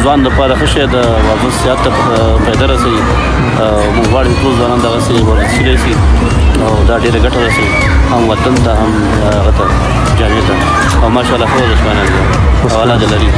ځوان لپاره ښه شی د ورزش صحت ته فایده رسوي. موږ غواړو ټول ځوانان دغسې ورزشي شي او دا ډېره ګټه رسوي هم وطن ته هم هغه ته جامع ته. او ماشاءالله ښه ورزشکاران دي او اولاد لري.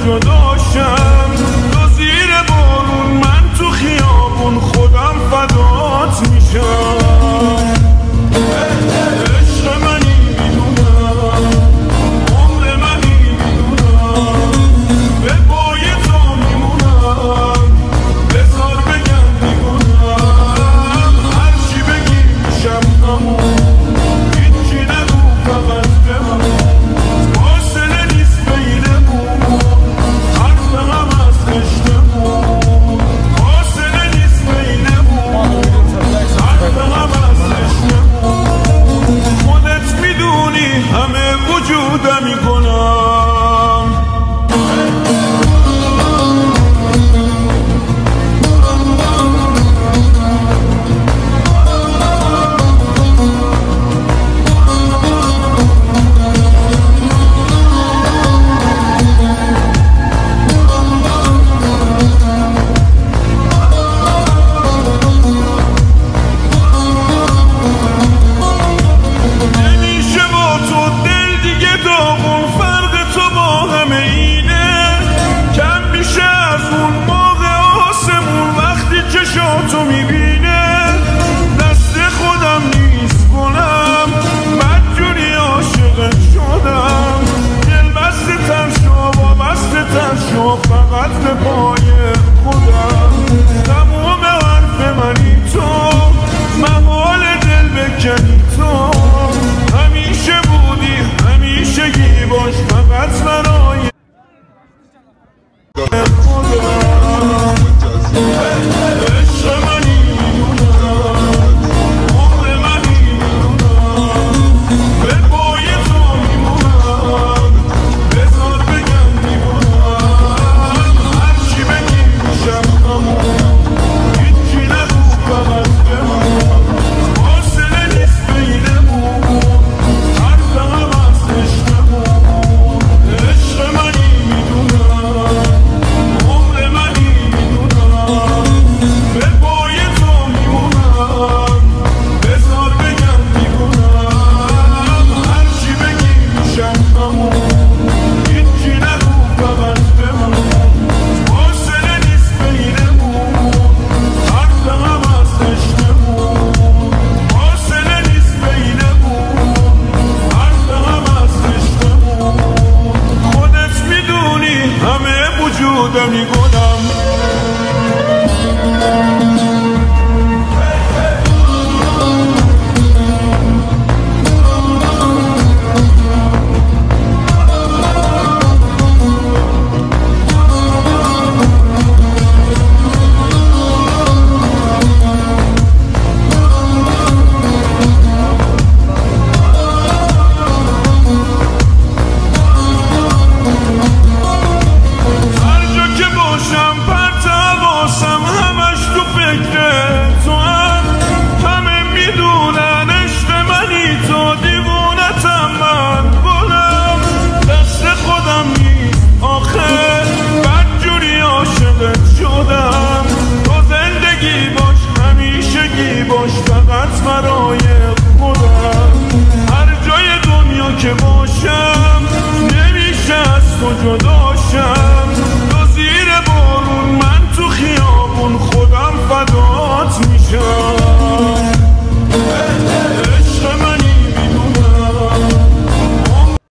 جداشم تو زیر بارون من تو خیابون خودم فدات میشم. عشق منی میدونم عمر منی میدونم به پای تو میمونم بذار بگم میگونم هرچی بگی میشم همون هیچی نگو فقط به من فاصله نیست بینمون فقط به پای خودم تمام حرف منی تو محال دل بکنی تو همیشه بودی همیشگی باش فقط برای خودم. عشق منی میدونم عمر منی میدونم به پای تو میمونم بذار بگم میمونم هرچی بگی میشم همون هیچی نگو فقط به من فاصله نیست بینمون حرف هم از عشقمون. عشق منی میدونم عمر منی میدونم به پای تو میمونم بذار بگم میگونم هرچی بگی میشم همون هیچی نگو فقط به من فاصله نیست بینمون حرف هم از عشقمون. فاصله نیست بینمون حرف هم از عشقمون. خودت میدونی همه وجودمی گلم هر جا که باشم پرت حواسم همش تو فکر تو هم همه میدونن عشق منی تو دیوونتم من گلم دست خودم نیست آخه بدجوری عاشقت شدم تو زندگی باش همیشگی باش فقط برای خودم. هر جای دنیا که باشم نمیشه از تو جداشم